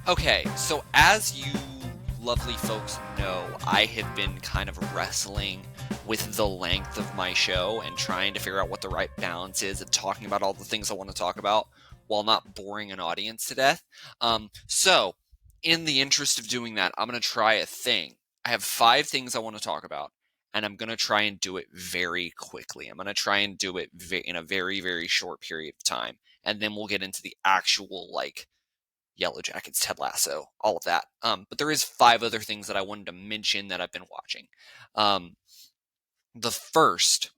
Okay, so as you lovely folks know, I have been kind of wrestling with the length of my show and trying to figure out what the right balance is of talking about all the things I want to talk about while not boring an audience to death. So, in the interest of doing that, I'm going to try a thing. I have 5 things I want to talk about, and I'm going to try and do it very quickly. I'm going to try and do it in a very, very short period of time, and then we'll get into the actual, like, Yellow Jackets, Ted Lasso, all of that. But there is 5 other things that I wanted to mention that I've been watching. Um, the first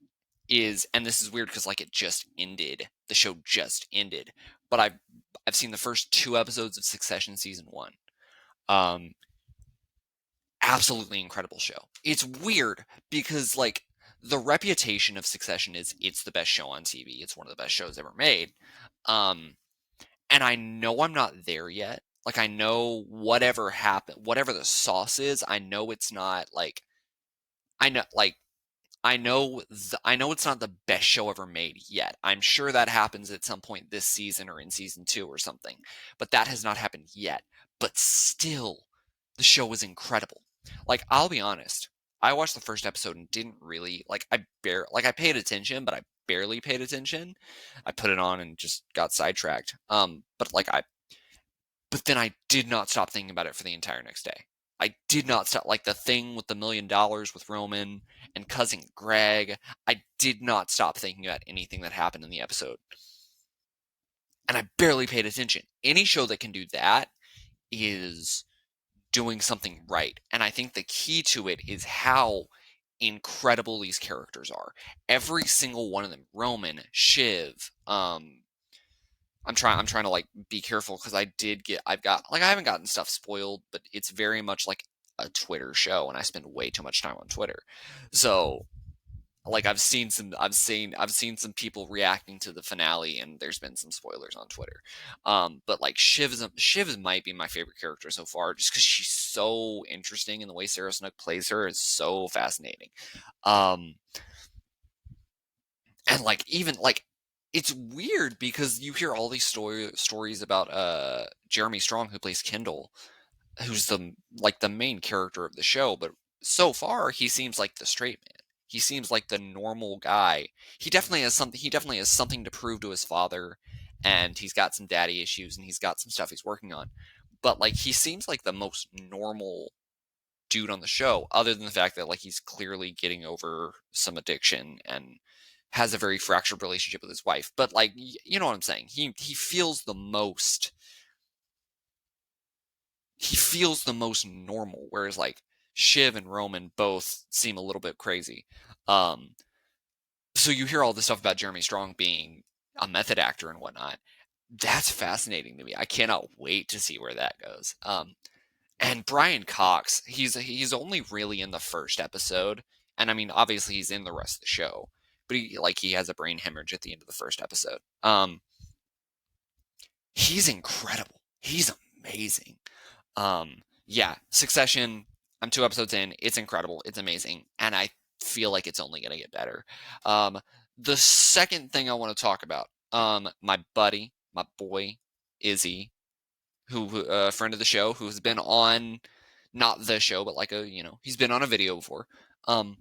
is, and this is weird because like it just ended, the show just ended, but I've seen the first 2 episodes of Succession season 1. Um, Absolutely incredible show. It's weird because like the reputation of Succession is it's the best show on TV. It's one of the best shows ever made. Um, and I know I'm not there yet. Like I know whatever happened, whatever the sauce is, I know it's not like I know like I know it's not the best show ever made yet. I'm sure that happens at some point this season or in season 2 or something. But that has not happened yet. But still, the show was incredible. Like I'll be honest, I watched the first episode and didn't really I paid attention, but I barely paid attention. I put it on and just got sidetracked. But then I did not stop thinking about it for the entire next day. I did not stop, like the thing with the $1 million with Roman and cousin Greg. I did not stop thinking about anything that happened in the episode. And I barely paid attention. Any show that can do that is doing something right. And I think the key to it is how incredible these characters are. Every single one of them, Roman, Shiv, I'm trying to like be careful because I haven't gotten stuff spoiled, but it's very much like a Twitter show and I spend way too much time on Twitter. So like I've seen some people reacting to the finale and there's been some spoilers on Twitter. But like Shiv might be my favorite character so far just because she's so interesting and the way Sarah Snook plays her is so fascinating. Um and like even like it's weird because you hear all these stories about Jeremy Strong who plays Kendall, who's the main character of the show, but so far he seems like the straight man. He seems like the normal guy. He definitely has something to prove to his father, and he's got some daddy issues and he's got some stuff he's working on. But like he seems like the most normal dude on the show, other than the fact that like he's clearly getting over some addiction and has a very fractured relationship with his wife. But like you know what I'm saying? He feels the most normal, whereas like Shiv and Roman both seem a little bit crazy. Um, so you hear all this stuff about Jeremy Strong being a method actor and whatnot. That's fascinating to me. I cannot wait to see where that goes. And Brian Cox, he's only really in the first episode, and I mean obviously he's in the rest of the show, but he has a brain hemorrhage at the end of the first episode. He's incredible. He's amazing. Yeah, Succession. I'm 2 episodes in. It's incredible. It's amazing, and I feel like it's only gonna get better. Um, the second thing I want to talk about, my buddy, my boy, Izzy, who a friend of the show, who's been on, not the show, but like he's been on a video before. Um,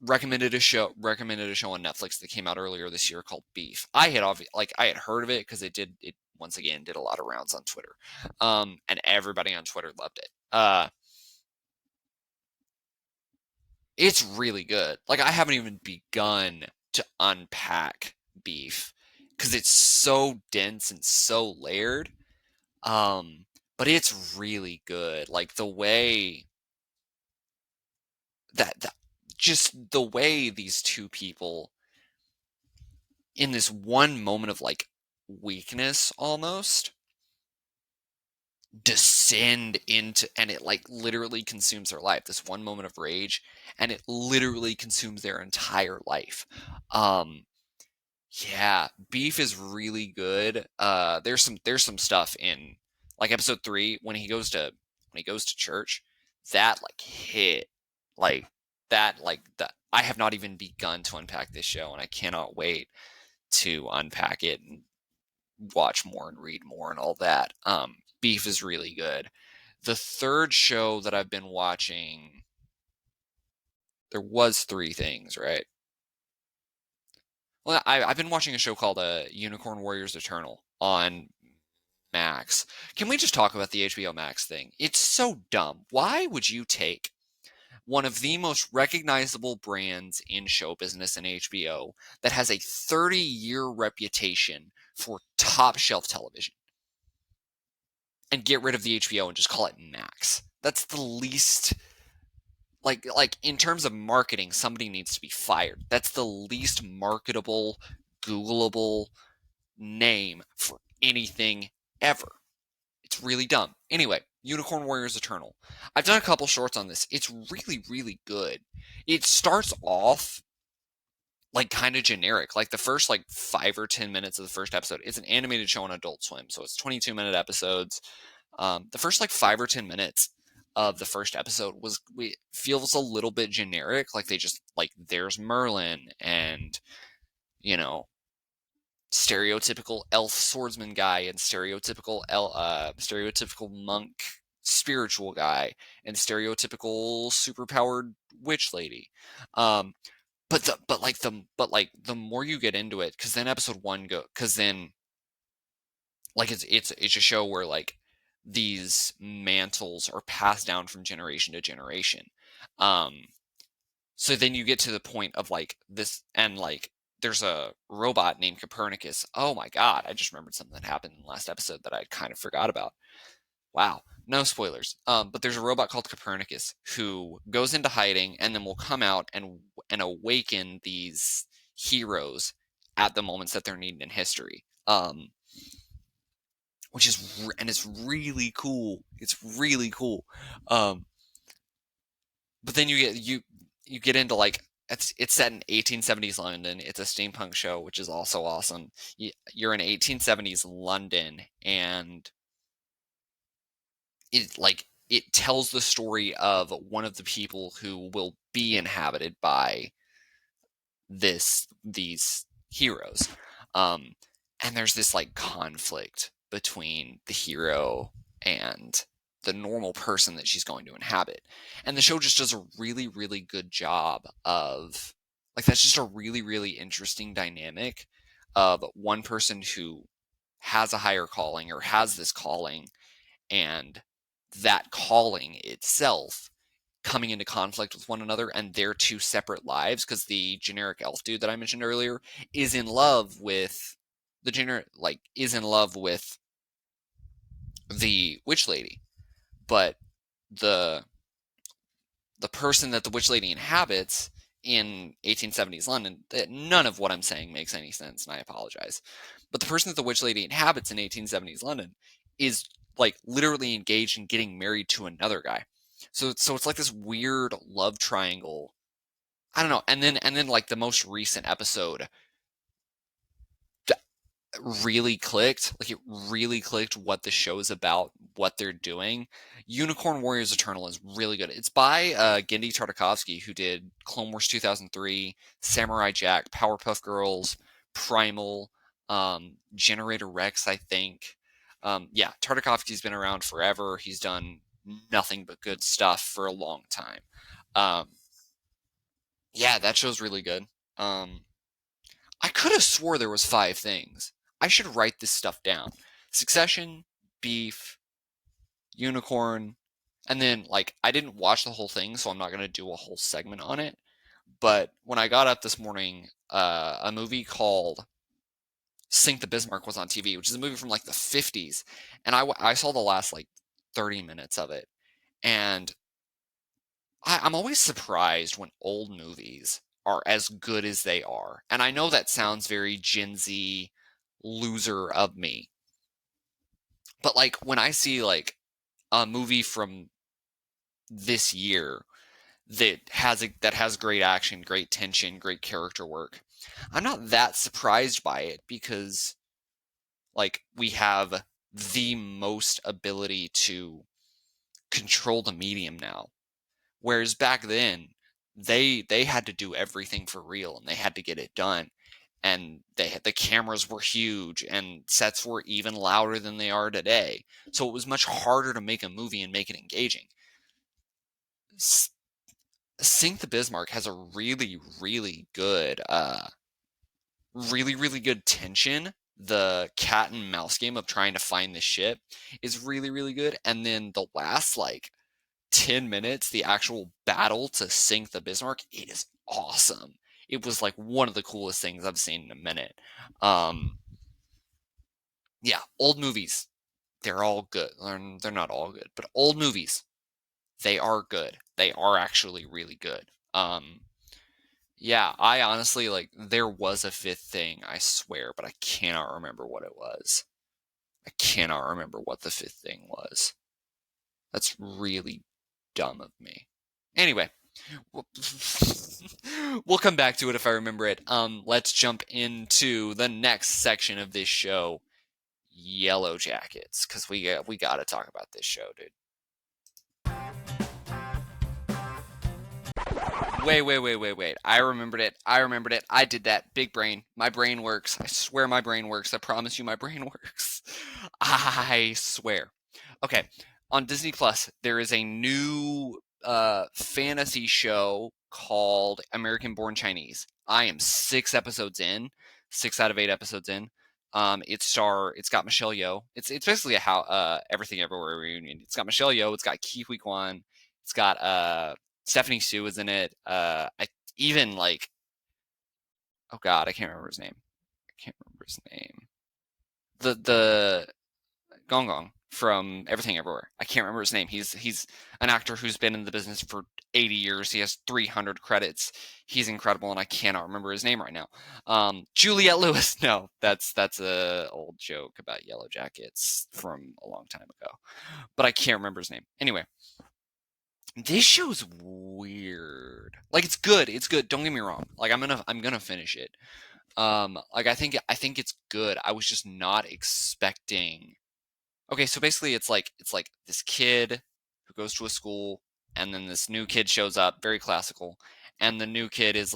recommended a show on Netflix that came out earlier this year called Beef. I had heard of it because it once again did a lot of rounds on Twitter, and everybody on Twitter loved it. It's really good. Like I haven't even begun to unpack Beef because it's so dense and so layered. Um, but it's really good. Like the way that just the way these two people in this one moment of like weakness almost descend into, and it like literally consumes their life, this one moment of rage, and it literally consumes their entire life. um yeah, Beef is really good. There's some stuff in like episode 3 when he goes to church that like hit like that I have not even begun to unpack this show and I cannot wait to unpack it and watch more and read more and all that. Beef is really good. The third show that I've been watching, there was three things, right? Well, I've been watching a show called Unicorn Warriors Eternal on Max. Can we just talk about the HBO Max thing? It's so dumb. Why would you take one of the most recognizable brands in show business in HBO that has a 30-year reputation for top shelf television and get rid of the HBO and just call it Max? That's the least, like in terms of marketing, somebody needs to be fired. That's the least marketable, Googleable name for anything ever. It's really dumb. Anyway, Unicorn Warriors Eternal. I've done a couple shorts on this. It's really, really good. It starts off like kind of generic. Like the first like 5 or 10 minutes of the first episode. It's an animated show on Adult Swim, so it's 22-minute episodes. The first like 5 or 10 minutes of the first episode feels a little bit generic. Like they just like there's Merlin and stereotypical elf swordsman guy and stereotypical monk spiritual guy and stereotypical superpowered witch lady. But the more you get into it, because then episode one because then like it's a show where like these mantles are passed down from generation to generation. So then you get to the point of like this, and like there's a robot named Copernicus. Oh my god, I just remembered something that happened in the last episode that I kind of forgot about. Wow, no spoilers. But there's a robot called Copernicus who goes into hiding and then will come out and awaken these heroes at the moments that they're needed in history. Which is it's really cool. It's really cool. But then you get into like it's set in 1870s London. It's a steampunk show, which is also awesome. You're in 1870s London, and it tells the story of one of the people who will be inhabited by these heroes. And there's this like conflict between the hero and the normal person that she's going to inhabit. And the show just does a really, really good job of like that's just a really, really interesting dynamic of one person who has a higher calling or has this calling, and that calling itself coming into conflict with one another and their two separate lives, because the generic elf dude that I mentioned earlier is in love with the witch lady, but the person that the witch lady inhabits in 1870s London, none of what I'm saying makes any sense, and I apologize. But the person that the witch lady inhabits in 1870s London is like literally engaged in getting married to another guy. So it's like this weird love triangle. I don't know. And then like the most recent episode really clicked. Like it really clicked what the show's about, what they're doing. Unicorn Warriors Eternal is really good. It's by Genndy Tartakovsky, who did Clone Wars 2003, Samurai Jack, Powerpuff Girls, Primal, Generator Rex, I think. Yeah, Tartakovsky's been around forever. He's done nothing but good stuff for a long time. Yeah, that show's really good. I could have swore there was 5 things. I should write this stuff down. Succession, Beef, Unicorn, and then like I didn't watch the whole thing, so I'm not gonna do a whole segment on it. But when I got up this morning, a movie called Sink the Bismarck was on TV, which is a movie from like the 50s, and I saw the last like 30 minutes of it, and I'm always surprised when old movies are as good as they are. And I know that sounds very Gen Z loser of me. But like when I see like a movie from this year that has great action, great tension, great character work, I'm not that surprised by it, because like we have the most ability to control the medium now. Whereas back then, they had to do everything for real and they had to get it done. and the cameras were huge, and sets were even louder than they are today. So it was much harder to make a movie and make it engaging. Sink the Bismarck has a really, really good, really good tension. The cat and mouse game of trying to find the ship is really, really good. And then the last 10 minutes, the actual battle to sink the Bismarck, it is awesome. It was one of the coolest things I've seen in a minute. Yeah, old movies, they're all good. They're not all good, but old movies, they are good. They are actually really good. Yeah, I honestly, there was a fifth thing, I swear, but I cannot remember what it was. I cannot remember what the fifth thing was. That's really dumb of me. Anyway, we'll come back to it if I remember it. Let's jump into the next section of this show, Yellow Jackets, because we got to talk about this show, dude. Wait. I remembered it. I did that. Big brain. My brain works. I swear my brain works. I promise you my brain works. I swear. Okay. On Disney Plus, there is a new fantasy show called American Born Chinese. I am 6 episodes in. 6 out of 8 episodes in. It's got Michelle Yeoh. It's basically a Everything Everywhere reunion. It's got Michelle Yeoh. It's got Ke Huy Quan. It's got Stephanie Sue is in it. I even oh god, I can't remember his name. The Gong Gong from Everything Everywhere. I can't remember his name. He's an actor who's been in the business for 80 years. He has 300 credits. He's incredible, and I cannot remember his name right now. Juliette Lewis. No, that's a old joke about Yellow Jackets from a long time ago, but I can't remember his name. Anyway, this show's weird. It's good. It's good. Don't get me wrong. I'm gonna finish it. I think it's good. I was just not expecting. Okay, so basically it's like this kid who goes to a school, and then this new kid shows up, very classical, and the new kid is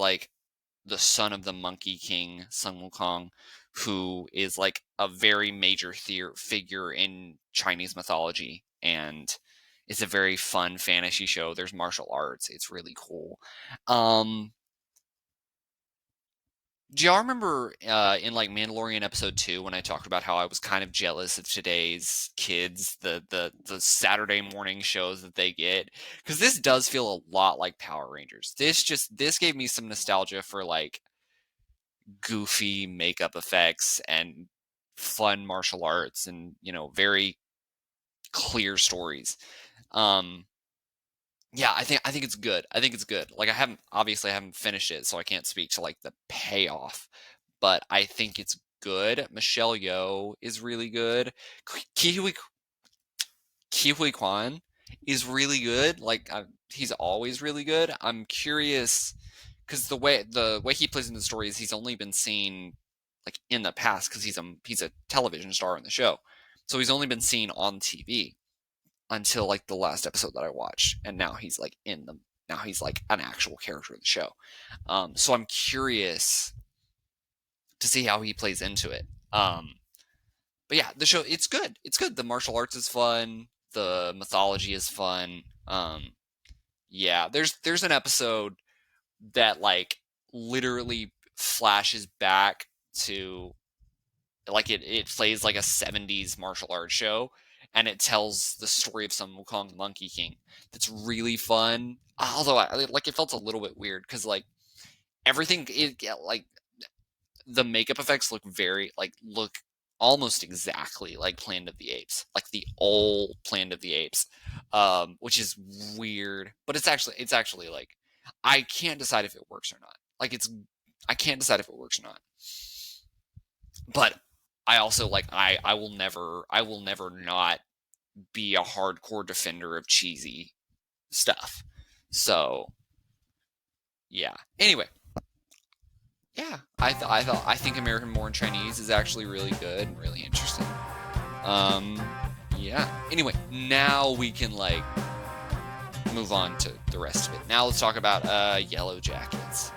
the son of the Monkey King, Sun Wukong, who is a very major figure in Chinese mythology, and it's a very fun fantasy show. There's martial arts. It's really cool. Do y'all remember in Mandalorian episode 2 when I talked about how I was kind of jealous of today's kids, the Saturday morning shows that they get? Because this does feel a lot like Power Rangers. This gave me some nostalgia for goofy makeup effects and fun martial arts and very clear stories. Yeah, I think it's good. I think it's good. I haven't finished it, so I can't speak to the payoff, but I think it's good. Michelle Yeoh is really good. Ke Huy Quan is really good. He's always really good. I'm curious because the way he plays in the story is he's only been seen in the past because he's a television star in the show, so he's only been seen on TV until the last episode that I watched, and now he's now he's an actual character of the show. So I'm curious to see how he plays into it. But yeah, the show, it's good. It's good. The martial arts is fun. The mythology is fun. Yeah, there's an episode that literally flashes back to it plays a 70s martial arts show, and it tells the story of Sun Wukong, the Monkey King. That's really fun. Although, it felt a little bit weird because everything, the makeup effects look look almost exactly like Planet of the Apes, the old Planet of the Apes, which is weird. But it's actually I can't decide if it works or not. I can't decide if it works or not. But I also I will never not be a hardcore defender of cheesy stuff. So yeah. Anyway, yeah, I think American Born Chinese is actually really good and really interesting. Yeah. Anyway, now we can move on to the rest of it. Now let's talk about Yellow Jackets.